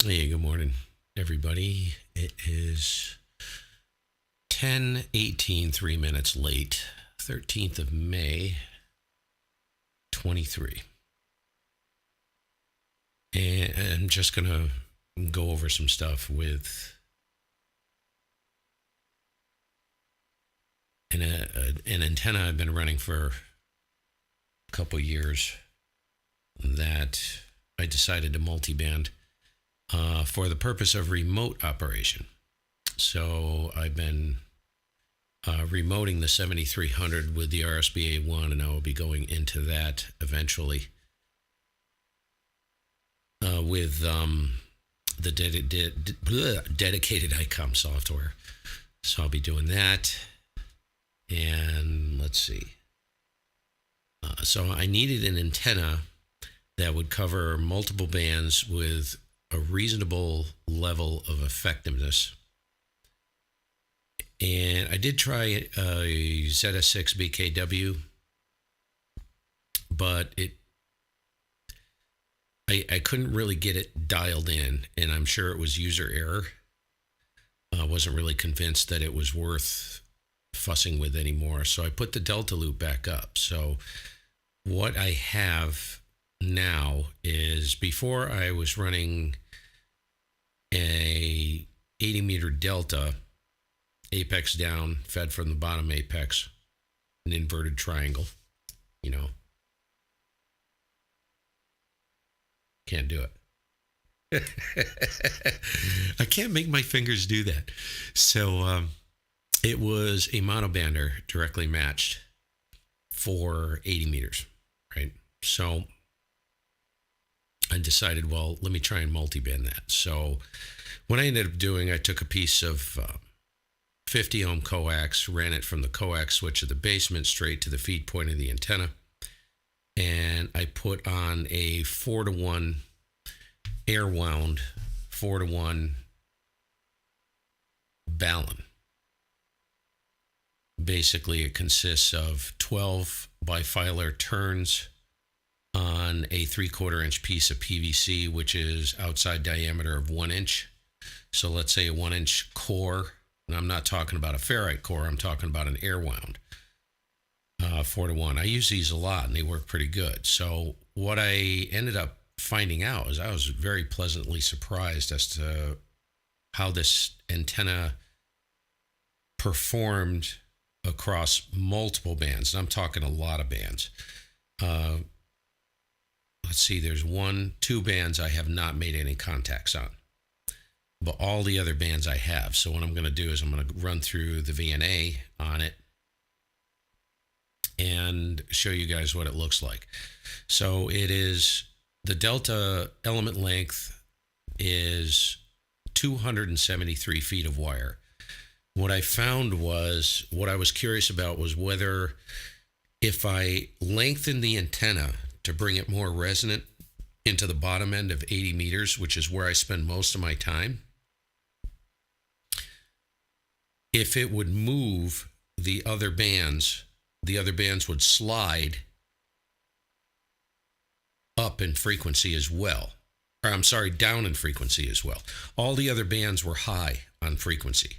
Hey, good morning, everybody. It is 10:18, 3 minutes late, 13th of May, 23. And I'm just going to go over some stuff with an antenna I've been running for a couple years that I decided to multiband for the purpose of remote operation. So I've been remoting the 7300 with the RSBA1, and I will be going into that eventually with the dedicated ICOM software. So I'll be doing that. And let's see. So I needed an antenna that would cover multiple bands with a reasonable level of effectiveness. And I did try a ZS6 BKW, but I couldn't really get it dialed in, and I'm sure it was user error. I wasn't really convinced that it was worth fussing with anymore, so I put the Delta loop back up. So what I have now is, before I was running a 80-meter Delta, apex down, fed from the bottom apex, an inverted triangle, you know. Can't do it. I can't make my fingers do that. So it was a monobander directly matched for 80 meters, right? So I decided, well, let me try and multiband that. So what I ended up doing, I took a piece of 50 ohm coax, ran it from the coax switch of the basement straight to the feed point of the antenna, and I put on a 4-to-1 air wound 4-to-1 balun. Basically, it consists of 12 bifilar turns on a 3/4 inch piece of PVC, which is outside diameter of 1 inch. So let's say a 1 inch core, and I'm not talking about a ferrite core, I'm talking about an air wound. 4-to-1. I use these a lot, and they work pretty good. So what I ended up finding out is I was very pleasantly surprised as to how this antenna performed across multiple bands. And I'm talking a lot of bands. Let's see, there's 2 bands I have not made any contacts on, but all the other bands I have. So what I'm going to do is I'm going to run through the VNA on it and show you guys what it looks like. So it is, the Delta element length is 273 feet of wire. What I found was, what I was curious about was whether, if I lengthened the antenna to bring it more resonant into the bottom end of 80 meters, which is where I spend most of my time, if it would move the other bands would slide up in frequency as well. Or I'm sorry, down in frequency as well. All the other bands were high on frequency,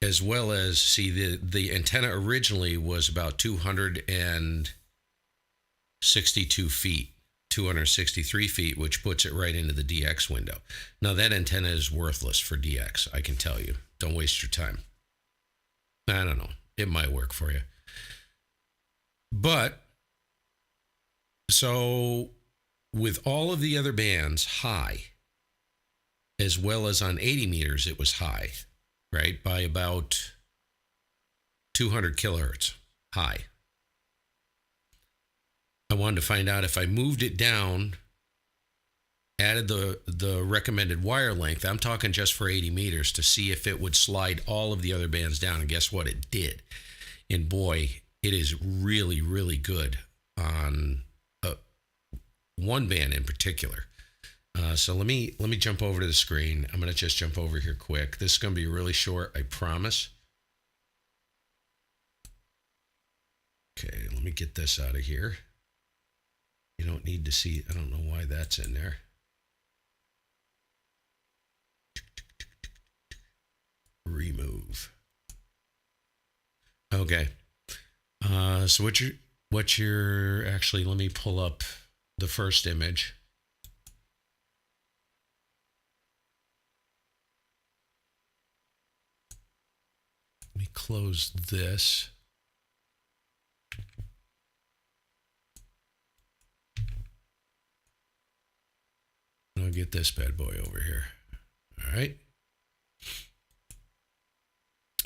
as well as, see, the antenna originally was about 262 feet, 263 feet, which puts it right into the DX window. Now, that antenna is worthless for DX, I can tell you. Don't waste your time. I don't know. It might work for you. But, so with all of the other bands high, as well as on 80 meters, it was high, right? By about 200 kilohertz high. I wanted to find out if I moved it down, added the recommended wire length, I'm talking just for 80 meters, to see if it would slide all of the other bands down. And guess what? It did. And boy, it is really, really good on one band in particular. So let me jump over to the screen. I'm going to just jump over here quick. This is going to be really short, I promise. Okay, let me get this out of here. You don't need to see, I don't know why that's in there. remove. Okay. So what you're actually, let me pull up the first image. Let me close this. I'll get this bad boy over here. All right.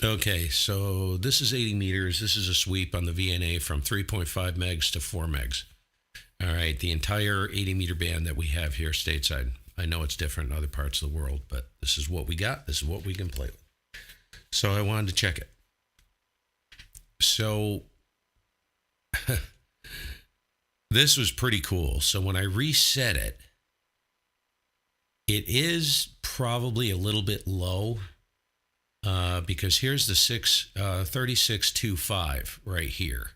Okay, so this is 80 meters. This is a sweep on the VNA from 3.5 megs to 4 megs. All right, the entire 80 meter band that we have here stateside. I know it's different in other parts of the world, but this is what we got. This is what we can play with. So I wanted to check it. So this was pretty cool. So when I reset it, it is probably a little bit low because here's the 3625 right here.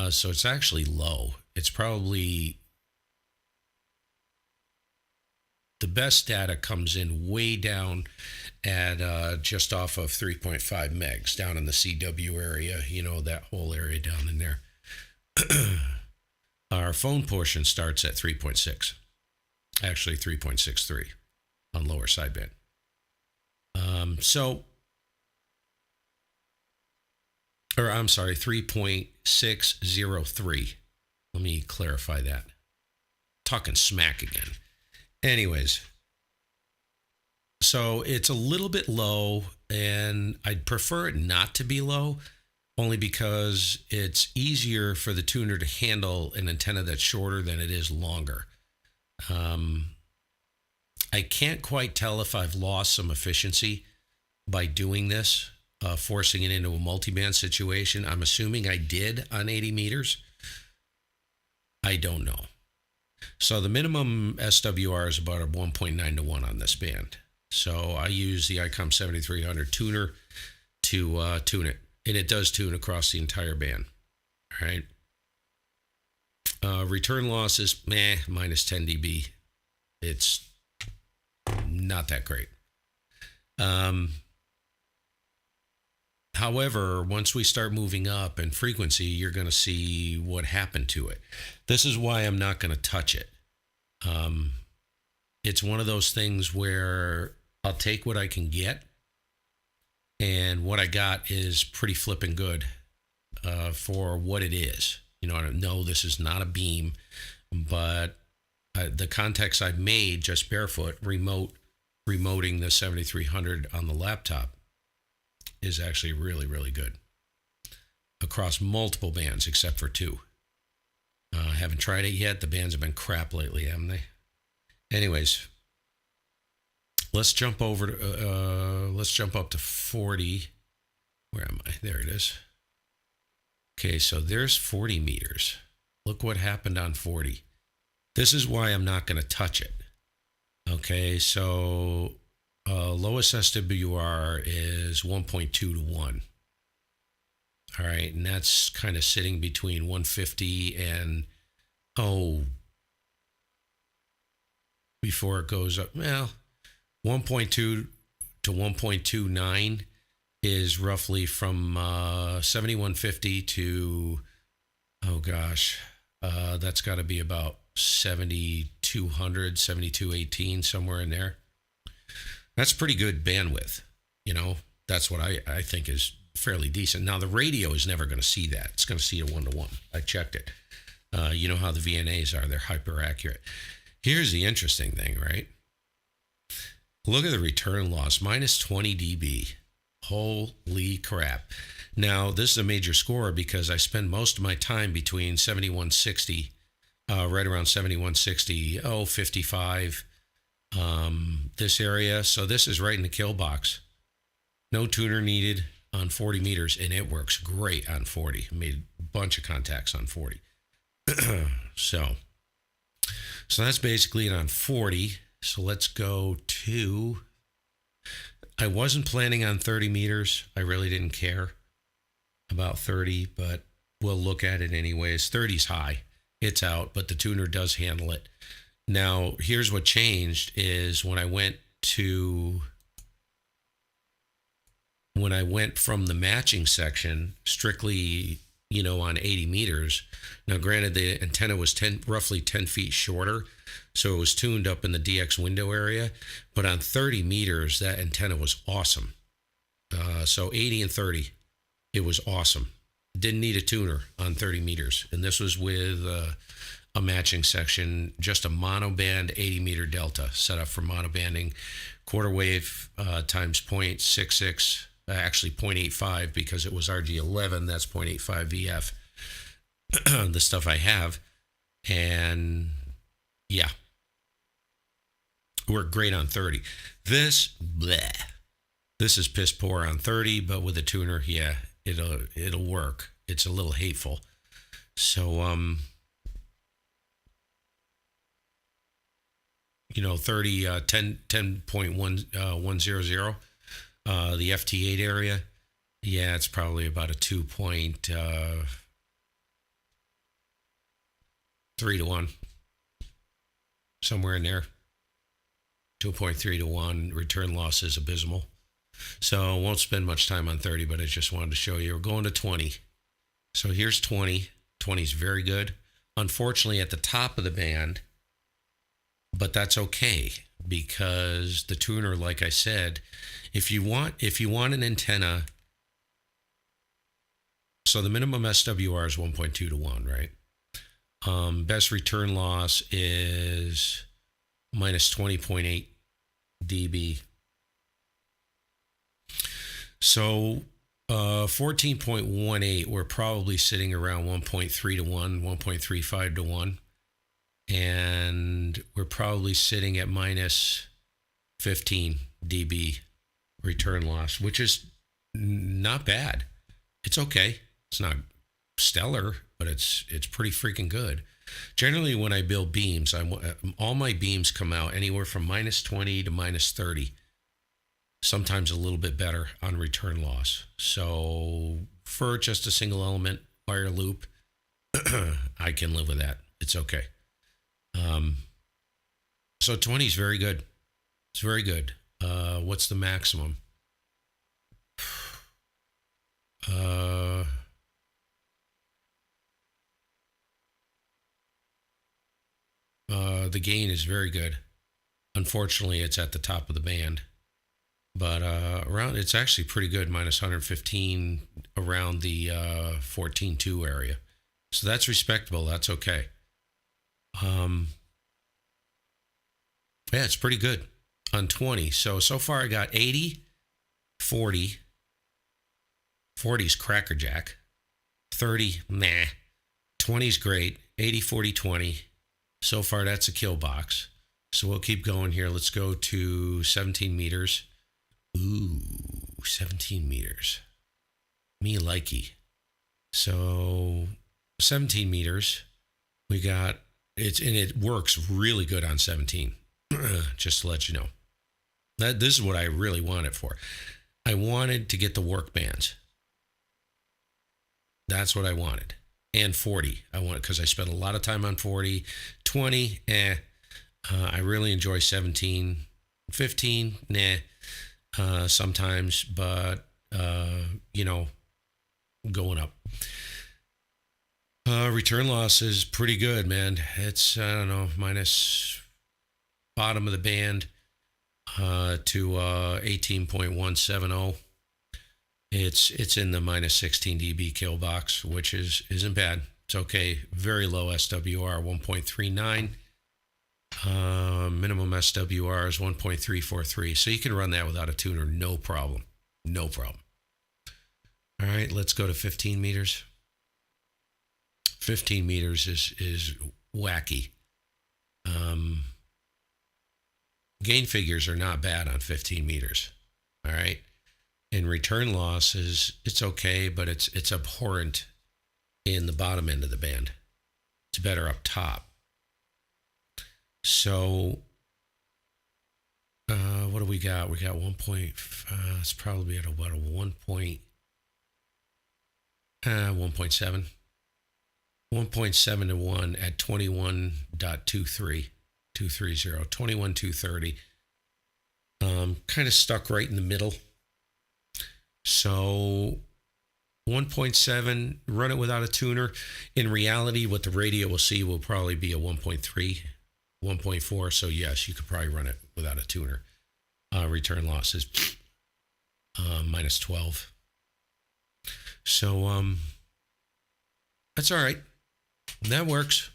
So it's actually low. It's probably the best data comes in way down at just off of 3.5 megs down in the CW area, you know, that whole area down in there. Our phone portion starts at 3.6, actually 3.63 on lower sideband. I'm sorry, 3.603. Let me clarify that. Talking smack again. Anyways, so it's a little bit low, and I'd prefer it not to be low, only because it's easier for the tuner to handle an antenna that's shorter than it is longer. I can't quite tell if I've lost some efficiency by doing this, forcing it into a multiband situation. I'm assuming I did on 80 meters. I don't know. So the minimum SWR is about a 1.9 to 1 on this band. So I use the ICOM 7300 tuner to tune it. And it does tune across the entire band. All right. Return loss is minus 10 dB. It's not that great. However, once we start moving up in frequency, you're going to see what happened to it. This is why I'm not going to touch it. It's one of those things where I'll take what I can get, and what I got is pretty flipping good for what it is. You know, I know this is not a beam, but the contacts I've made just barefoot, remoting the 7300 on the laptop is actually really, really good across multiple bands except for two. I haven't tried it yet. The bands have been crap lately, haven't they? Anyways, let's jump over to, let's jump up to 40. Where am I? There it is. Okay, so there's 40 meters. Look what happened on 40. This is why I'm not going to touch it. Okay, so lowest SWR is 1.2 to 1. All right, and that's kind of sitting between 150 and, before it goes up, 1.2 to 1.29 is roughly from 7150 to, that's got to be about 7200, 7218, somewhere in there. That's pretty good bandwidth. You know, that's what I think is fairly decent. Now, the radio is never going to see that. It's going to see a 1-to-1. I checked it. You know how the VNAs are. They're hyper accurate. Here's the interesting thing, right? Look at the return loss, minus 20 dB. Holy crap. Now, this is a major score because I spend most of my time between 7160, right around 7160, 55, this area. So this is right in the kill box. No tuner needed on 40 meters, and it works great on 40. I made a bunch of contacts on 40. So that's basically it on 40. So let's go to, I wasn't planning on 30 meters. I really didn't care about 30, but we'll look at it anyways. 30's high. It's out, but the tuner does handle it. Now, here's what changed is when I went to when I went from the matching section strictly, on 80 meters. Now, granted, the antenna was roughly 10 feet shorter, so it was tuned up in the DX window area. But on 30 meters, that antenna was awesome. So 80 and 30, it was awesome. Didn't need a tuner on 30 meters. And this was with a matching section, just a monoband 80 meter delta set up for monobanding, quarter wave times 0.66, actually 0.85 because it was RG11, that's 0.85 VF, the stuff I have. And yeah, worked great on 30. This is piss poor on 30, but with a tuner, yeah, it'll work. It's a little hateful. So 30 10.100 the FT8 area, yeah, it's probably about a 2.3 to 1, somewhere in there. 2.3 to 1. Return loss is abysmal. So I won't spend much time on 30, but I just wanted to show you. We're going to 20. So here's 20. 20 is very good. Unfortunately, at the top of the band, but that's okay because the tuner, like I said, if you want an antenna, so the minimum SWR is 1.2 to 1, right? Best return loss is minus 20.8 dB. So 14.18, we're probably sitting around 1.3 to 1, 1.35 to 1. And we're probably sitting at minus 15 dB return loss, which is not bad. It's okay. It's not stellar, but it's pretty freaking good. Generally, when I build beams, all my beams come out anywhere from minus 20 to minus 30. Sometimes a little bit better on return loss. So for just a single element wire loop, I can live with that. It's okay. So 20 is very good. It's very good. What's the maximum? The gain is very good. Unfortunately, it's at the top of the band. But it's actually pretty good, minus 115 around the 14.2 area. So that's respectable. That's okay. Yeah, it's pretty good on 20. So far I got 80, 40. 40's crackerjack. 30, nah. 20's great. 80, 40, 20. So far that's a kill box. So we'll keep going here. Let's go to 17 meters. Ooh, 17 meters. Me likey. So 17 meters. We got it works really good on 17. Just to let you know. This is what I really want it for. I wanted to get the work bands. That's what I wanted. And 40. I want because I spent a lot of time on 40. 20, I really enjoy 17. 15, nah. Sometimes, but going up. Return loss is pretty good, man. It's, I don't know, minus bottom of the band to 18.170. It's in the minus 16 dB kill box, which isn't bad. It's okay. Very low SWR, 1.39. Minimum SWR is 1.343. So you can run that without a tuner, no problem. No problem. All right, let's go to 15 meters. 15 meters is wacky. Gain figures are not bad on 15 meters. All right. And return loss it's okay, but it's abhorrent in the bottom end of the band. It's better up top. So what do we got? We got 1. It's probably at about a 1.7. 1.7 to 1 at 21.23. 21.230. Kind of stuck right in the middle. So 1.7, run it without a tuner. In reality, what the radio will see will probably be a 1.3, 1.4. So yes, you could probably run it without a tuner. Return loss is minus 12. So that's all right. That works.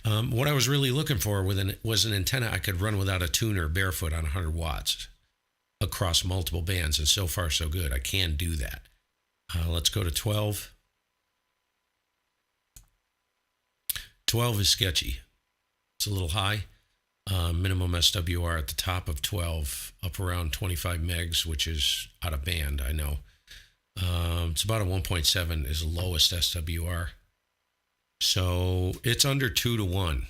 What I was really looking for was an antenna I could run without a tuner barefoot on 100 watts across multiple bands, and so far so good. I can do that. Let's go to 12. 12 is sketchy. It's a little high. Minimum SWR at the top of 12, up around 25 megs, which is out of band, I know. It's about a 1.7 is the lowest SWR. So it's under 2 to 1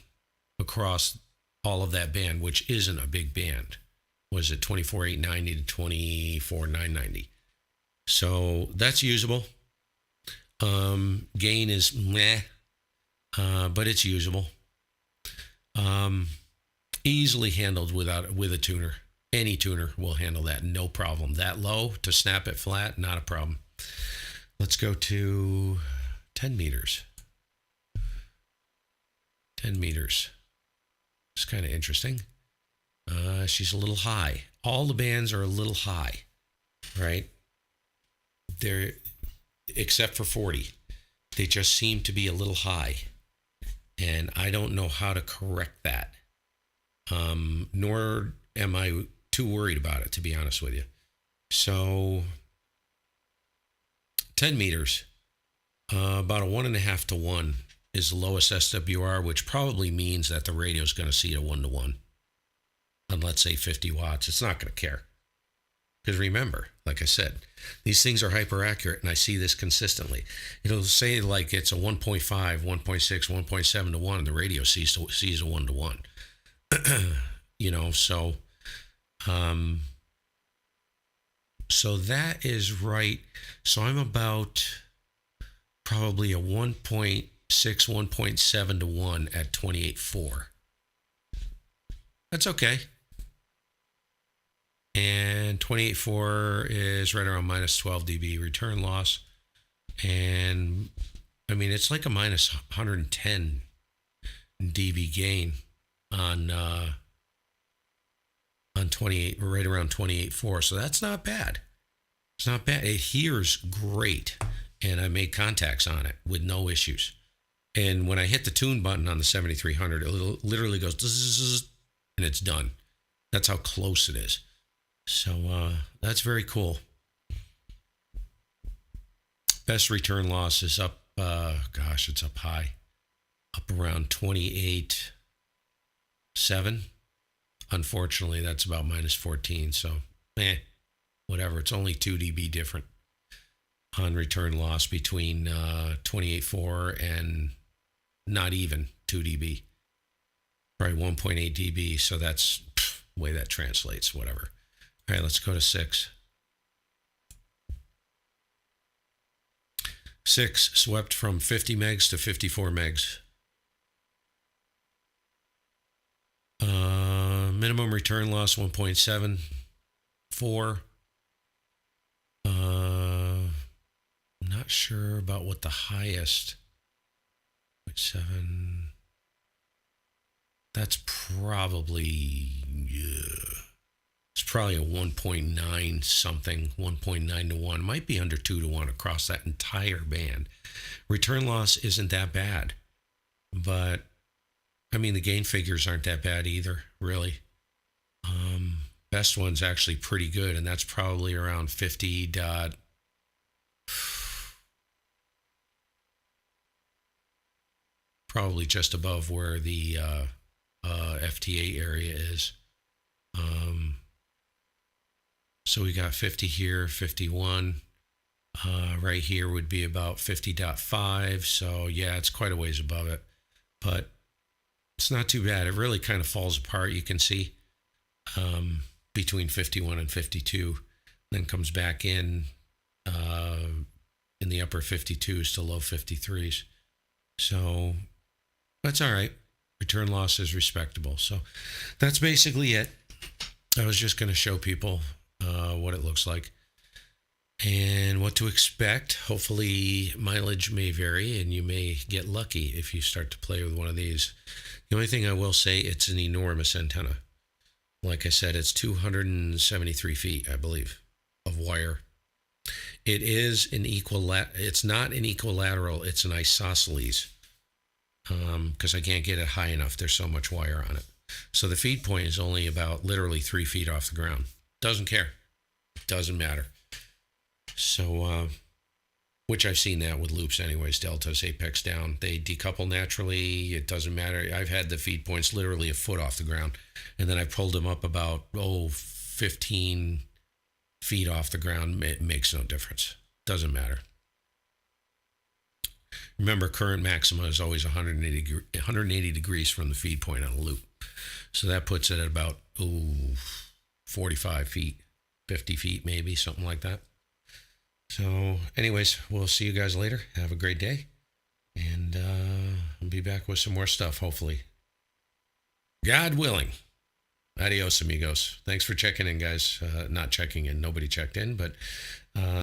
across all of that band, which isn't a big band. Was it 24,890 to 24,990? So that's usable. Gain is meh, but it's usable. Easily handled with a tuner. Any tuner will handle that, no problem. That low to snap it flat, not a problem. Let's go to 10 meters. 10 meters. It's kind of interesting. She's a little high. All the bands are a little high, right? They're, except for 40. They just seem to be a little high. And I don't know how to correct that. Nor am I too worried about it, to be honest with you. So 10 meters, about a 1.5 to 1 is the lowest SWR, which probably means that the radio is going to see a 1 to 1. On, let's say, 50 watts. It's not going to care. Because remember, like I said, these things are hyper accurate, and I see this consistently. It'll say like it's a 1.5, 1.6, 1.7 to 1, and the radio sees a 1 to 1. So that is right. So I'm about probably a 1.6, 1.7 to 1 at 28.4. That's okay. And 28.4 is right around minus 12 dB return loss. And I mean, it's like a minus 110 dB gain on 28, right around 28.4. So that's not bad. It's not bad. It hears great. And I made contacts on it with no issues. And when I hit the tune button on the 7300, it literally goes, and it's done. That's how close it is. So that's very cool. Best return loss is up, it's up high. Up around 28.7. Unfortunately, that's about minus 14. So, whatever. It's only 2 dB different on return loss between 28.4 and not even 2 dB. Probably 1.8 dB. So that's the way that translates, whatever. All right, let's go to 6. 6 swept from 50 megs to 54 megs. Minimum return loss 1.74. Not sure about what the highest. 0.7. That's probably, it's probably a 1.9 something, 1.9 to 1. Might be under 2 to 1 across that entire band. Return loss isn't that bad, but I mean, the gain figures aren't that bad either, really. Best one's actually pretty good, and that's probably around 50 dot. Probably just above where the FTA area is. So we got 50 here, 51. Right here would be about 50.5. So yeah, it's quite a ways above it, but it's not too bad. It really kind of falls apart. You can see between 51 and 52, then comes back in the upper 52s to low 53s. So that's all right. Return loss is respectable. So that's basically it. I was just going to show people what it looks like. and what to expect. Hopefully, mileage may vary, and you may get lucky if you start to play with one of these. The only thing I will say, it's an enormous antenna. Like I said, it's 273 feet, I believe, of wire. It is an it's not an equilateral, it's an isosceles, because I can't get it high enough. There's so much wire on it. So the feed point is only about literally 3 feet off the ground. Doesn't care. Doesn't matter. So, which I've seen that with loops anyways, deltas, apex down. They decouple naturally. It doesn't matter. I've had the feed points literally a foot off the ground. And then I pulled them up about, 15 feet off the ground. It makes no difference. Doesn't matter. Remember, current maxima is always 180 degrees from the feed point on a loop. So that puts it at about 45 feet, 50 feet maybe, something like that. So anyways, we'll see you guys later. Have a great day. And I'll be back with some more stuff, hopefully. God willing. Adios, amigos. Thanks for checking in, guys. Not checking in. Nobody checked in, but